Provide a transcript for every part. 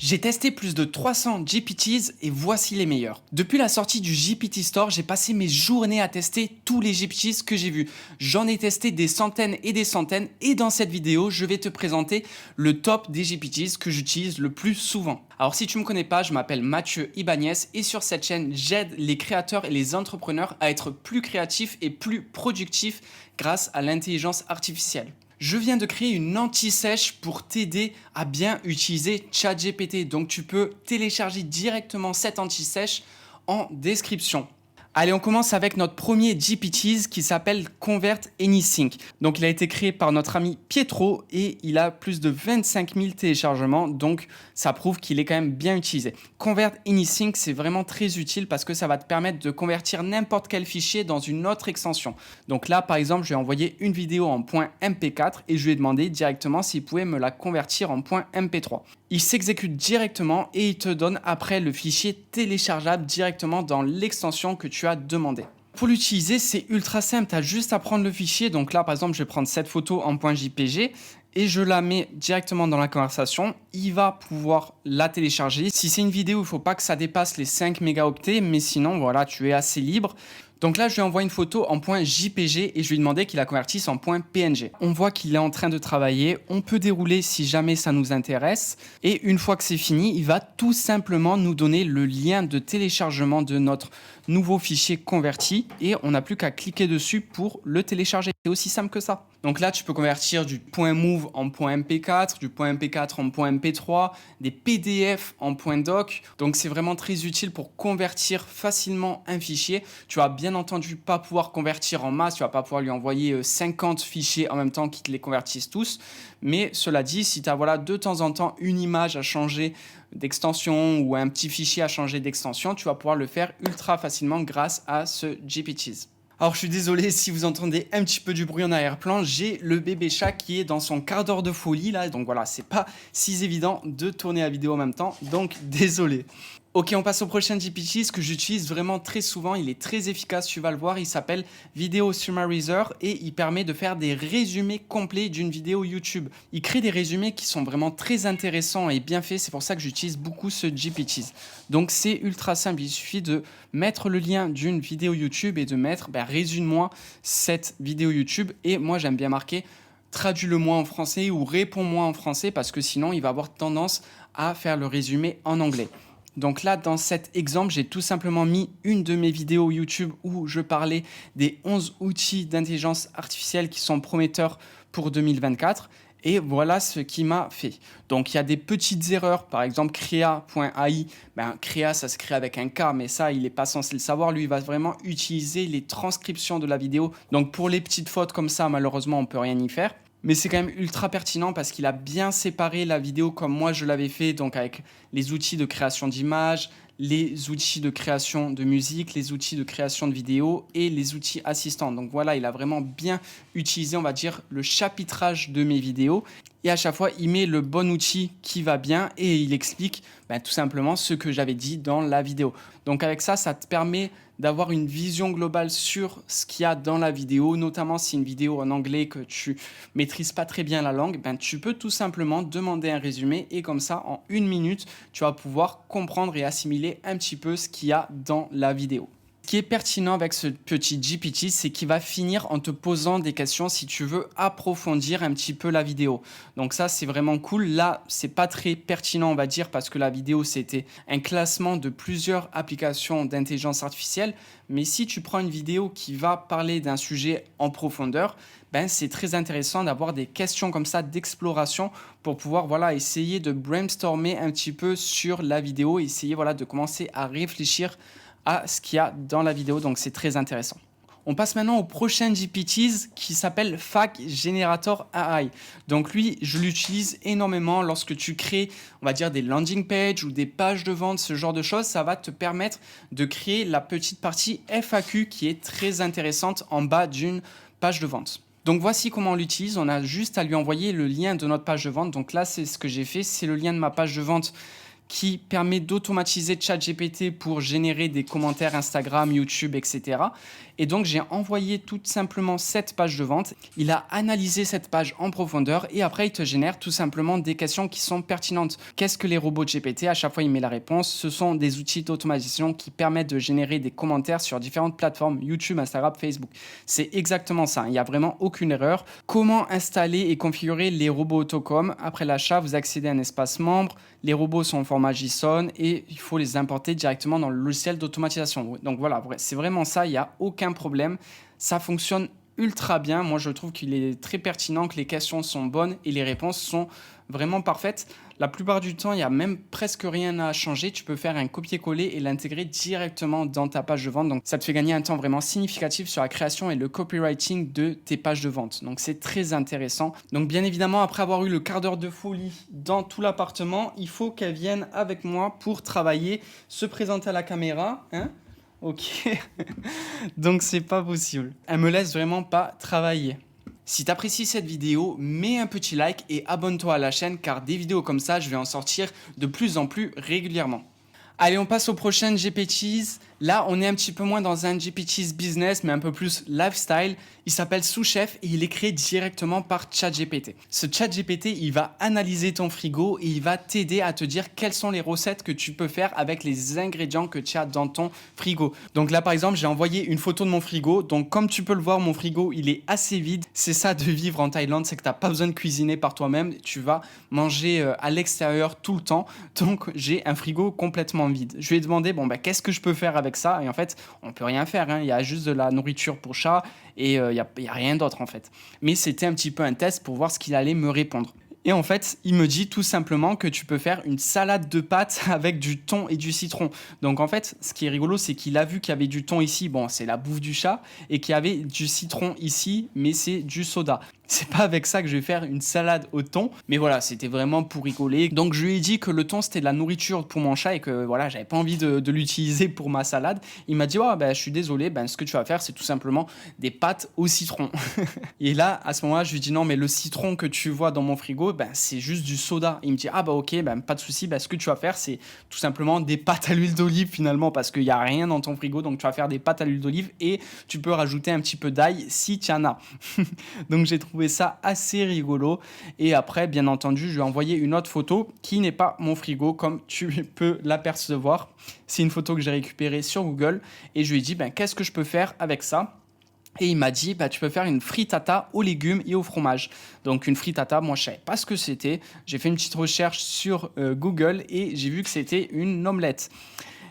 J'ai testé plus de 300 GPTs et voici les meilleurs. Depuis la sortie du GPT Store, j'ai passé mes journées à tester tous les GPTs que j'ai vus. J'en ai testé des centaines et dans cette vidéo, je vais te présenter le top des GPTs que j'utilise le plus souvent. Alors si tu ne me connais pas, je m'appelle Mathieu Ibanez et sur cette chaîne, j'aide les créateurs et les entrepreneurs à être plus créatifs et plus productifs grâce à l'intelligence artificielle. Je viens de créer une anti-sèche pour t'aider à bien utiliser ChatGPT. Donc tu peux télécharger directement cette anti-sèche en description. Allez, on commence avec notre premier GPT qui s'appelle Convert Anything. Donc, il a été créé par notre ami Pietro et il a plus de 25 000 téléchargements. Donc, ça prouve qu'il est quand même bien utilisé. Convert Anything, c'est vraiment très utile parce que ça va te permettre de convertir n'importe quel fichier dans une autre extension. Donc là, par exemple, je vais envoyer une vidéo en .mp4 et je lui ai demandé directement s'il pouvait me la convertir en .mp3. Il s'exécute directement et il te donne après le fichier téléchargeable directement dans l'extension que tu as demandé. Pour l'utiliser, c'est ultra simple, tu as juste à prendre le fichier. Donc là, par exemple, je vais prendre cette photo en .jpg et je la mets directement dans la conversation. Il va pouvoir la télécharger. Si c'est une vidéo, il ne faut pas que ça dépasse les 5 mégaoctets, mais sinon, voilà, tu es assez libre. Donc là, je lui envoie une photo en .jpg et je lui ai demandé qu'il la convertisse en .png. On voit qu'il est en train de travailler. On peut dérouler si jamais ça nous intéresse. Et une fois que c'est fini, il va tout simplement nous donner le lien de téléchargement de notre nouveau fichier converti. Et on n'a plus qu'à cliquer dessus pour le télécharger. C'est aussi simple que ça. Donc là, tu peux convertir du .move en .mp4, du .mp4 en .mp3, des PDF en .doc. Donc c'est vraiment très utile pour convertir facilement un fichier. Tu vas bien entendu pas pouvoir convertir en masse, tu vas pas pouvoir lui envoyer 50 fichiers en même temps qui te les convertissent tous. Mais cela dit, si tu as voilà, de temps en temps une image à changer d'extension ou un petit fichier à changer d'extension, tu vas pouvoir le faire ultra facilement grâce à ce GPTs. Alors je suis désolé si vous entendez un petit peu du bruit en arrière-plan, j'ai le bébé chat qui est dans son quart d'heure de folie là, donc voilà, c'est pas si évident de tourner la vidéo en même temps, donc désolé. Ok, on passe au prochain GPT, que j'utilise vraiment très souvent, il est très efficace, tu vas le voir, il s'appelle Video Summarizer et il permet de faire des résumés complets d'une vidéo YouTube. Il crée des résumés qui sont vraiment très intéressants et bien faits, c'est pour ça que j'utilise beaucoup ce GPT. Donc c'est ultra simple, il suffit de mettre le lien d'une vidéo YouTube et de mettre résume-moi cette vidéo YouTube et moi j'aime bien marquer traduis-le-moi en français ou réponds-moi en français parce que sinon il va avoir tendance à faire le résumé en anglais. Donc là, dans cet exemple, j'ai tout simplement mis une de mes vidéos YouTube où je parlais des 11 outils d'intelligence artificielle qui sont prometteurs pour 2024. Et voilà ce qui m'a fait. Donc, il y a des petites erreurs. Par exemple, Crea.ai. Crea, ça se crée avec un K, mais ça, il n'est pas censé le savoir. Lui, il va vraiment utiliser les transcriptions de la vidéo. Donc, pour les petites fautes comme ça, malheureusement, on ne peut rien y faire. Mais c'est quand même ultra pertinent parce qu'il a bien séparé la vidéo comme moi je l'avais fait, donc avec les outils de création d'images, les outils de création de musique, les outils de création de vidéos et les outils assistants. Donc voilà, il a vraiment bien utilisé, on va dire, le chapitrage de mes vidéos. Et à chaque fois, il met le bon outil qui va bien et il explique tout simplement ce que j'avais dit dans la vidéo. Donc avec ça, ça te permet d'avoir une vision globale sur ce qu'il y a dans la vidéo, notamment si une vidéo en anglais que tu maîtrises pas très bien la langue, tu peux tout simplement demander un résumé et comme ça, en 1 minute, tu vas pouvoir comprendre et assimiler un petit peu ce qu'il y a dans la vidéo. Ce qui est pertinent avec ce petit GPT, c'est qu'il va finir en te posant des questions si tu veux approfondir un petit peu la vidéo. Donc ça, c'est vraiment cool. Là, c'est pas très pertinent, on va dire, parce que la vidéo, c'était un classement de plusieurs applications d'intelligence artificielle. Mais si tu prends une vidéo qui va parler d'un sujet en profondeur, c'est très intéressant d'avoir des questions comme ça d'exploration pour pouvoir essayer de brainstormer un petit peu sur la vidéo, essayer de commencer à réfléchir à ce qu'il y a dans la vidéo, donc c'est très intéressant. On passe maintenant au prochain GPTs qui s'appelle Fact Generator AI. Donc lui, je l'utilise énormément lorsque tu crées, on va dire, des landing pages ou des pages de vente, ce genre de choses. Ça va te permettre de créer la petite partie FAQ qui est très intéressante en bas d'une page de vente. Donc voici comment on l'utilise, on a juste à lui envoyer le lien de notre page de vente. Donc là, c'est ce que j'ai fait, c'est le lien de ma page de vente qui permet d'automatiser ChatGPT pour générer des commentaires Instagram, YouTube, etc. Et donc, j'ai envoyé tout simplement cette page de vente. Il a analysé cette page en profondeur et après, il te génère tout simplement des questions qui sont pertinentes. Qu'est-ce que les robots GPT? À chaque fois, il met la réponse. Ce sont des outils d'automatisation qui permettent de générer des commentaires sur différentes plateformes, YouTube, Instagram, Facebook. C'est exactement ça. Il n'y a vraiment aucune erreur. Comment installer et configurer les robots Autocom? Après l'achat, vous accédez à un espace membre. Les robots sont en format JSON et il faut les importer directement dans le logiciel d'automatisation. Donc voilà, c'est vraiment ça. Il n'y a aucun problème. Ça fonctionne ultra bien. Moi, je trouve qu'il est très pertinent, que les questions sont bonnes et les réponses sont vraiment parfaites. La plupart du temps, il n'y a même presque rien à changer. Tu peux faire un copier-coller et l'intégrer directement dans ta page de vente. Donc, ça te fait gagner un temps vraiment significatif sur la création et le copywriting de tes pages de vente. Donc, c'est très intéressant. Donc, bien évidemment, après avoir eu le quart d'heure de folie dans tout l'appartement, il faut qu'elle vienne avec moi pour travailler, se présenter à la caméra, hein. Ok, donc c'est pas possible. Elle me laisse vraiment pas travailler. Si t'apprécies cette vidéo, mets un petit like et abonne-toi à la chaîne car des vidéos comme ça, je vais en sortir de plus en plus régulièrement. Allez, on passe aux prochaines GPTs. Là, on est un petit peu moins dans un GPTs business, mais un peu plus lifestyle. Il s'appelle Sous-Chef et il est créé directement par ChatGPT. Ce ChatGPT, il va analyser ton frigo et il va t'aider à te dire quelles sont les recettes que tu peux faire avec les ingrédients que tu as dans ton frigo. Donc là, par exemple, j'ai envoyé une photo de mon frigo. Donc comme tu peux le voir, mon frigo, il est assez vide. C'est ça de vivre en Thaïlande, c'est que tu n'as pas besoin de cuisiner par toi-même. Tu vas manger à l'extérieur tout le temps. Donc j'ai un frigo complètement vide. Je lui ai demandé, qu'est-ce que je peux faire avec ça? Et en fait, on peut rien faire, hein. Il y a juste de la nourriture pour chat et il y a rien d'autre en fait. Mais c'était un petit peu un test pour voir ce qu'il allait me répondre. Et en fait, il me dit tout simplement que tu peux faire une salade de pâtes avec du thon et du citron. Donc en fait, ce qui est rigolo, c'est qu'il a vu qu'il y avait du thon ici, bon, c'est la bouffe du chat, et qu'il y avait du citron ici, mais c'est du soda. C'est pas avec ça que je vais faire une salade au thon, mais voilà, c'était vraiment pour rigoler. Donc je lui ai dit que le thon c'était de la nourriture pour mon chat et que voilà, j'avais pas envie de l'utiliser pour ma salade. Il m'a dit je suis désolé, ce que tu vas faire c'est tout simplement des pâtes au citron. Et là, à ce moment-là, je lui dis non, mais le citron que tu vois dans mon frigo, c'est juste du soda. Il me dit ok, pas de souci, ce que tu vas faire c'est tout simplement des pâtes à l'huile d'olive finalement parce qu'il y a rien dans ton frigo, donc tu vas faire des pâtes à l'huile d'olive et tu peux rajouter un petit peu d'ail si tu en as. Donc j'ai trouvé ça assez rigolo et après bien entendu je lui ai envoyé une autre photo qui n'est pas mon frigo comme tu peux l'apercevoir. C'est une photo que j'ai récupérée sur Google et je lui ai dit qu'est-ce que je peux faire avec ça? Et il m'a dit, tu peux faire une frittata aux légumes et au fromage. Donc une frittata, moi je savais pas ce que c'était. J'ai fait une petite recherche sur Google et j'ai vu que c'était une omelette.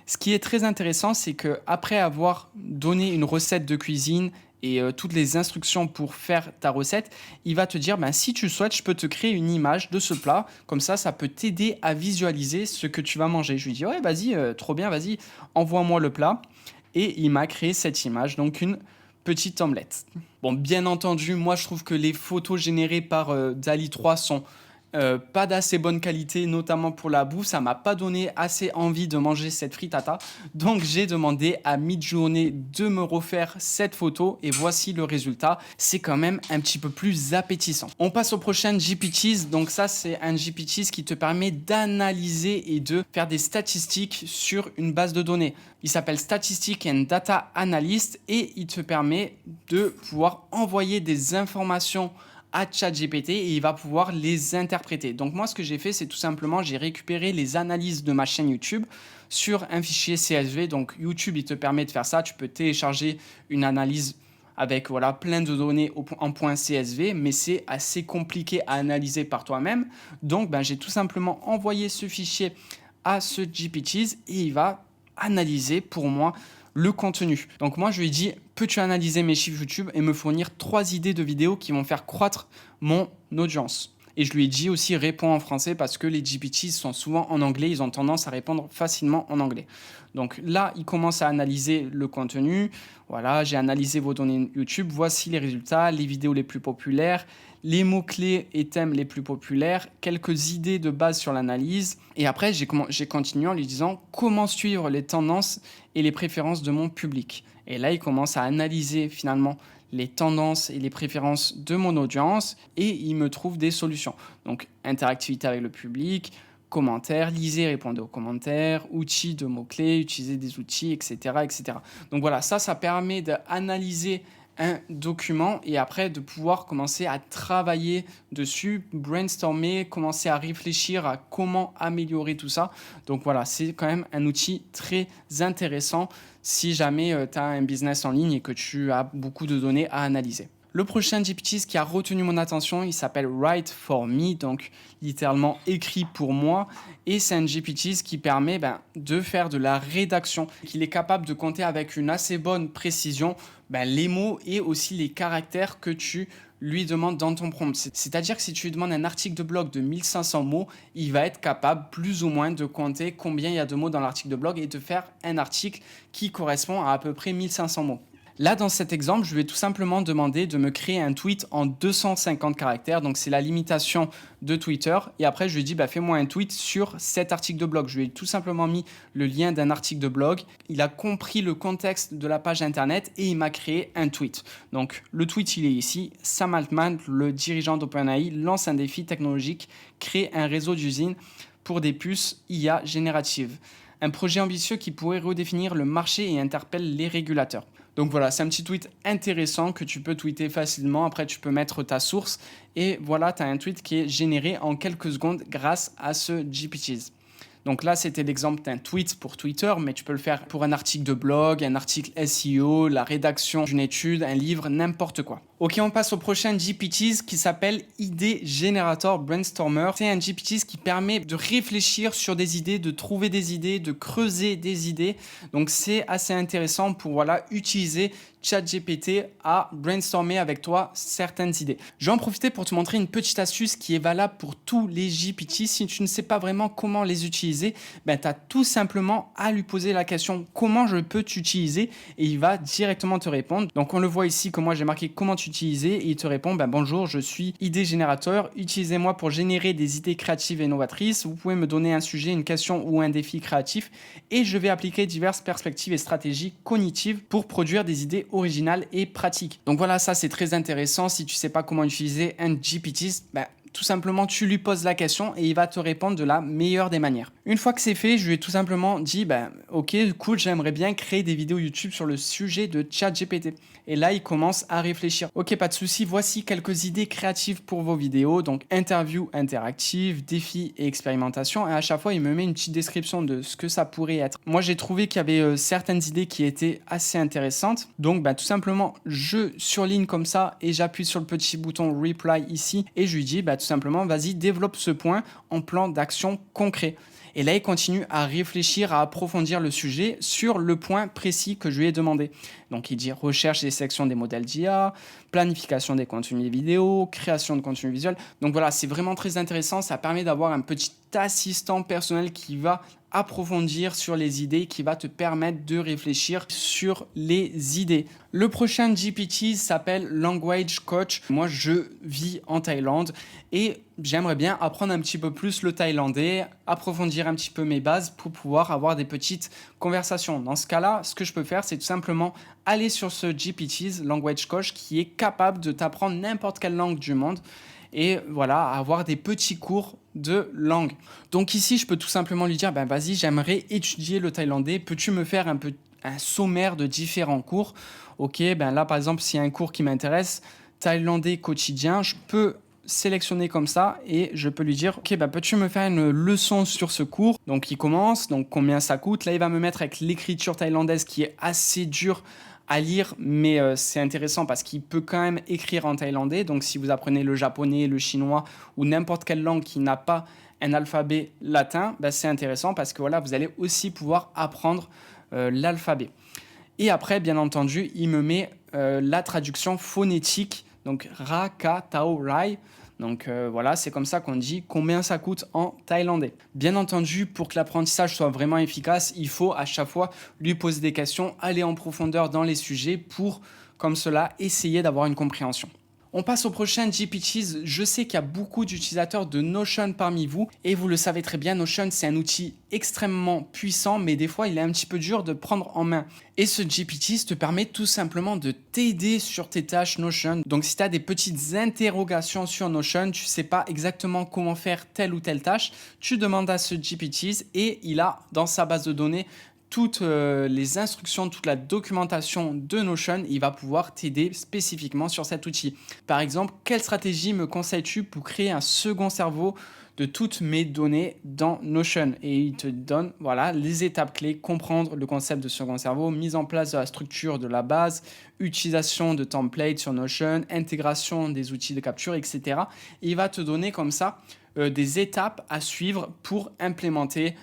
Ce qui est très intéressant, c'est qu'après avoir donné une recette de cuisine et toutes les instructions pour faire ta recette, il va te dire, si tu souhaites, je peux te créer une image de ce plat. Comme ça peut t'aider à visualiser ce que tu vas manger. Je lui dis, ouais, vas-y, trop bien, vas-y, envoie-moi le plat. Et il m'a créé cette image, donc une petite omelette. Bon, bien entendu, moi je trouve que les photos générées par DALL-E 3 sont pas d'assez bonne qualité, notamment pour la bouffe. Ça m'a pas donné assez envie de manger cette frittata. Donc j'ai demandé à Midjourney de me refaire cette photo et voici le résultat. C'est quand même un petit peu plus appétissant. On passe aux prochaines GPTs. Donc ça, c'est un GPTs qui te permet d'analyser et de faire des statistiques sur une base de données. Il s'appelle Statistic and Data Analyst et il te permet de pouvoir envoyer des informations à ChatGPT et il va pouvoir les interpréter. Donc moi, ce que j'ai fait, c'est tout simplement, j'ai récupéré les analyses de ma chaîne YouTube sur un fichier CSV. Donc YouTube, il te permet de faire ça. Tu peux télécharger une analyse avec plein de données en point CSV, mais c'est assez compliqué à analyser par toi-même. Donc j'ai tout simplement envoyé ce fichier à ce GPTs et il va analyser pour moi le contenu. Donc moi, je lui ai dit, peux-tu analyser mes chiffres YouTube et me fournir 3 idées de vidéos qui vont faire croître mon audience? Et je lui ai dit aussi, réponds en français parce que les GPTs sont souvent en anglais, ils ont tendance à répondre facilement en anglais. Donc là, il commence à analyser le contenu. Voilà, j'ai analysé vos données YouTube, voici les résultats, les vidéos les plus populaires, les mots-clés et thèmes les plus populaires, quelques idées de base sur l'analyse. Et après, j'ai continué en lui disant comment suivre les tendances et les préférences de mon public. Et là, il commence à analyser finalement les tendances et les préférences de mon audience et il me trouve des solutions. Donc, interactivité avec le public, commentaires, lisez, répondez aux commentaires, outils de mots-clés, utilisez des outils, etc., etc. Donc voilà, ça permet d'analyser un document et après de pouvoir commencer à travailler dessus, brainstormer, commencer à réfléchir à comment améliorer tout ça. Donc voilà, c'est quand même un outil très intéressant si jamais tu as un business en ligne et que tu as beaucoup de données à analyser. Le prochain GPT qui a retenu mon attention, il s'appelle Write for Me, donc littéralement écrit pour moi. Et c'est un GPT qui permet de faire de la rédaction, qu'il est capable de compter avec une assez bonne précision les mots et aussi les caractères que tu lui demandes dans ton prompt. C'est-à-dire que si tu lui demandes un article de blog de 1500 mots, il va être capable plus ou moins de compter combien il y a de mots dans l'article de blog et de faire un article qui correspond à peu près 1500 mots. Là, dans cet exemple, je vais tout simplement demander de me créer un tweet en 250 caractères. Donc, c'est la limitation de Twitter. Et après, je lui dis, fais-moi un tweet sur cet article de blog. Je lui ai tout simplement mis le lien d'un article de blog. Il a compris le contexte de la page Internet et il m'a créé un tweet. Donc, le tweet, il est ici. Sam Altman, le dirigeant d'OpenAI, lance un défi technologique, crée un réseau d'usines pour des puces IA génératives. Un projet ambitieux qui pourrait redéfinir le marché et interpelle les régulateurs. Donc voilà, c'est un petit tweet intéressant que tu peux tweeter facilement. Après, tu peux mettre ta source et voilà, tu as un tweet qui est généré en quelques secondes grâce à ce GPTs. Donc là, c'était l'exemple d'un tweet pour Twitter, mais tu peux le faire pour un article de blog, un article SEO, la rédaction d'une étude, un livre, n'importe quoi. Ok, on passe au prochain GPTs qui s'appelle Idée Generator Brainstormer. C'est un GPTs qui permet de réfléchir sur des idées, de trouver des idées, de creuser des idées. Donc c'est assez intéressant pour utiliser ChatGPT à brainstormer avec toi certaines idées. Je vais en profiter pour te montrer une petite astuce qui est valable pour tous les GPT. Si tu ne sais pas vraiment comment les utiliser, tu as tout simplement à lui poser la question comment je peux t'utiliser et il va directement te répondre. Donc on le voit ici que moi j'ai marqué comment t'utiliser et il te répond bonjour, je suis idée générateur, utilisez-moi pour générer des idées créatives et novatrices. Vous pouvez me donner un sujet, une question ou un défi créatif et je vais appliquer diverses perspectives et stratégies cognitives pour produire des idées original et pratique. Donc voilà, ça c'est très intéressant. Si tu sais pas comment utiliser un GPT, tout simplement tu lui poses la question et il va te répondre de la meilleure des manières. Une fois que c'est fait, je lui ai tout simplement dit ok, cool, j'aimerais bien créer des vidéos YouTube sur le sujet de ChatGPT. Et là, il commence à réfléchir. Ok, pas de souci, voici quelques idées créatives pour vos vidéos. Donc, interview interactive, défis et expérimentation. Et à chaque fois, il me met une petite description de ce que ça pourrait être. Moi, j'ai trouvé qu'il y avait certaines idées qui étaient assez intéressantes. Donc, tout simplement, je surligne comme ça et j'appuie sur le petit bouton reply ici. Et je lui dis, tout simplement, vas-y, développe ce point en plan d'action concret. Et là, il continue à réfléchir, à approfondir le sujet sur le point précis que je lui ai demandé. Donc, il dit recherche et sélection des modèles d'IA, planification des contenus vidéo, création de contenus visuels. Donc voilà, c'est vraiment très intéressant. Ça permet d'avoir un petit assistant personnel qui va approfondir sur les idées, qui va te permettre de réfléchir sur les idées. Le prochain GPT s'appelle Language Coach. Moi, je vis en Thaïlande et j'aimerais bien apprendre un petit peu plus le thaïlandais, approfondir un petit peu mes bases pour pouvoir avoir des petites conversations. Dans ce cas-là, ce que je peux faire, c'est tout simplement aller sur ce GPT, Language Coach, qui est capable de t'apprendre n'importe quelle langue du monde et voilà, avoir des petits cours de langue. Donc ici, je peux tout simplement lui dire, vas-y, j'aimerais étudier le thaïlandais. Peux-tu me faire un sommaire de différents cours? Ok, là, par exemple, s'il y a un cours qui m'intéresse, thaïlandais quotidien, je peux sélectionner comme ça et je peux lui dire, ok, peux-tu me faire une leçon sur ce cours? Donc, il commence, donc combien ça coûte? Là, il va me mettre avec l'écriture thaïlandaise qui est assez dure à lire, mais c'est intéressant parce qu'il peut quand même écrire en thaïlandais. Donc, si vous apprenez le japonais, le chinois ou n'importe quelle langue qui n'a pas un alphabet latin, c'est intéressant parce que voilà, vous allez aussi pouvoir apprendre l'alphabet. Et après, bien entendu, il me met la traduction phonétique, donc Ra, Ka, Tao, Rai. Donc voilà, c'est comme ça qu'on dit combien ça coûte en thaïlandais. Bien entendu, pour que l'apprentissage soit vraiment efficace, il faut à chaque fois lui poser des questions, aller en profondeur dans les sujets pour, comme cela, essayer d'avoir une compréhension. On passe au prochain GPTs. Je sais qu'il y a beaucoup d'utilisateurs de Notion parmi vous et vous le savez très bien, Notion c'est un outil extrêmement puissant mais des fois il est un petit peu dur de prendre en main. Et ce GPTs te permet tout simplement de t'aider sur tes tâches Notion. Donc si tu as des petites interrogations sur Notion, tu ne sais pas exactement comment faire telle ou telle tâche, tu demandes à ce GPTs et il a dans sa base de données toutes les instructions, toute la documentation de Notion, il va pouvoir t'aider spécifiquement sur cet outil. Par exemple, quelle stratégie me conseilles-tu pour créer un second cerveau de toutes mes données dans Notion? Et il te donne voilà, les étapes clés, comprendre le concept de second cerveau, mise en place de la structure de la base, utilisation de templates sur Notion, intégration des outils de capture, etc. Et il va te donner comme ça des étapes à suivre pour implémenter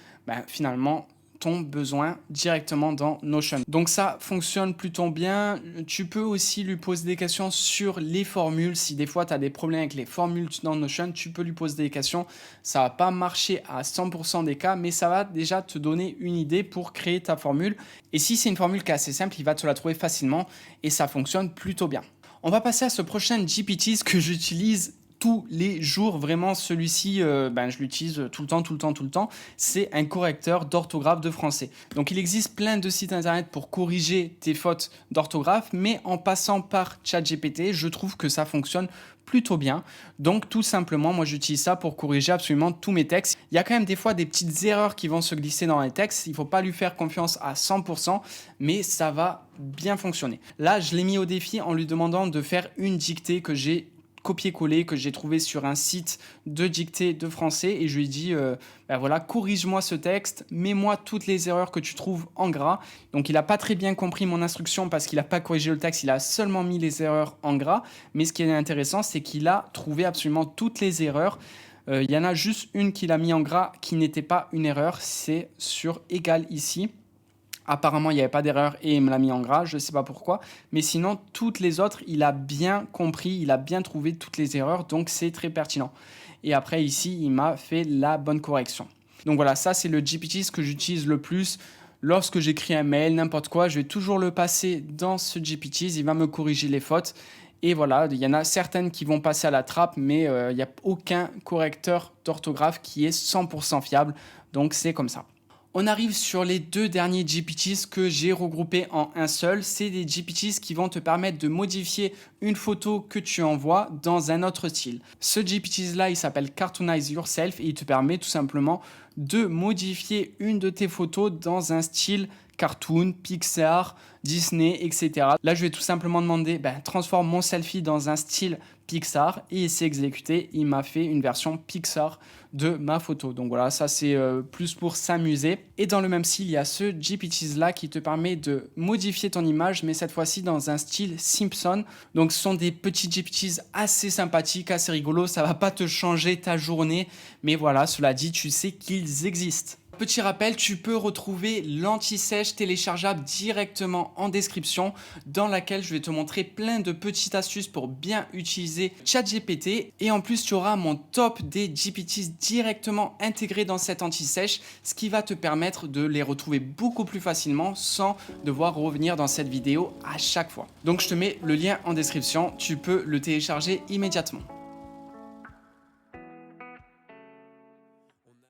finalement ton besoin directement dans Notion. Donc ça fonctionne plutôt bien. Tu peux aussi lui poser des questions sur les formules. Si des fois tu as des problèmes avec les formules dans Notion, tu peux lui poser des questions. Ça va pas marcher à 100% des cas, mais ça va déjà te donner une idée pour créer ta formule. Et si c'est une formule qui est assez simple, il va te la trouver facilement et ça fonctionne plutôt bien. On va passer à ce prochain GPTs que j'utilise tous les jours. Vraiment, celui-ci, je l'utilise tout le temps. C'est un correcteur d'orthographe de français. Donc, il existe plein de sites internet pour corriger tes fautes d'orthographe, mais en passant par ChatGPT, je trouve que ça fonctionne plutôt bien. Donc, tout simplement, moi, j'utilise ça pour corriger absolument tous mes textes. Il y a quand même des fois des petites erreurs qui vont se glisser dans les textes. Il ne faut pas lui faire confiance à 100%, mais ça va bien fonctionner. Là, je l'ai mis au défi en lui demandant de faire une dictée que j'ai copier-coller que j'ai trouvé sur un site de dictée de français et je lui ai dit voilà, corrige-moi ce texte, mets-moi toutes les erreurs que tu trouves en gras. Donc il n'a pas très bien compris mon instruction parce qu'il n'a pas corrigé le texte, il a seulement mis les erreurs en gras, mais ce qui est intéressant c'est qu'il a trouvé absolument toutes les erreurs. Il y en a juste une qu'il a mis en gras qui n'était pas une erreur, c'est sur égal ici. Apparemment, il n'y avait pas d'erreur et il me l'a mis en gras, je ne sais pas pourquoi. Mais sinon, toutes les autres, il a bien compris, il a bien trouvé toutes les erreurs, donc c'est très pertinent. Et après, ici, il m'a fait la bonne correction. Donc voilà, ça, c'est le GPTs que j'utilise le plus. Lorsque j'écris un mail, n'importe quoi, je vais toujours le passer dans ce GPTs, il va me corriger les fautes. Et voilà, il y en a certaines qui vont passer à la trappe, mais il n'y a aucun correcteur d'orthographe qui est 100% fiable. Donc c'est comme ça. On arrive sur les deux derniers GPTs que j'ai regroupés en un seul. C'est des GPTs qui vont te permettre de modifier une photo que tu envoies dans un autre style. Ce GPT-là, il s'appelle Cartoonize Yourself et il te permet tout simplement de modifier une de tes photos dans un style cartoon, Pixar, Disney, etc. Là, je vais tout simplement demander, transforme mon selfie dans un style Pixar et il s'est exécuté. Il m'a fait une version Pixar de ma photo. Donc voilà, ça c'est plus pour s'amuser. Et dans le même style, il y a ce GPTs là qui te permet de modifier ton image, mais cette fois-ci dans un style Simpson. Donc ce sont des petits GPTs assez sympathiques, assez rigolos. Ça va pas te changer ta journée, mais voilà, cela dit, tu sais qu'ils existent. Petit rappel, tu peux retrouver l'anti-sèche téléchargeable directement en description dans laquelle je vais te montrer plein de petites astuces pour bien utiliser ChatGPT et en plus tu auras mon top des GPTs directement intégrés dans cette anti-sèche, ce qui va te permettre de les retrouver beaucoup plus facilement sans devoir revenir dans cette vidéo à chaque fois. Donc je te mets le lien en description, tu peux le télécharger immédiatement.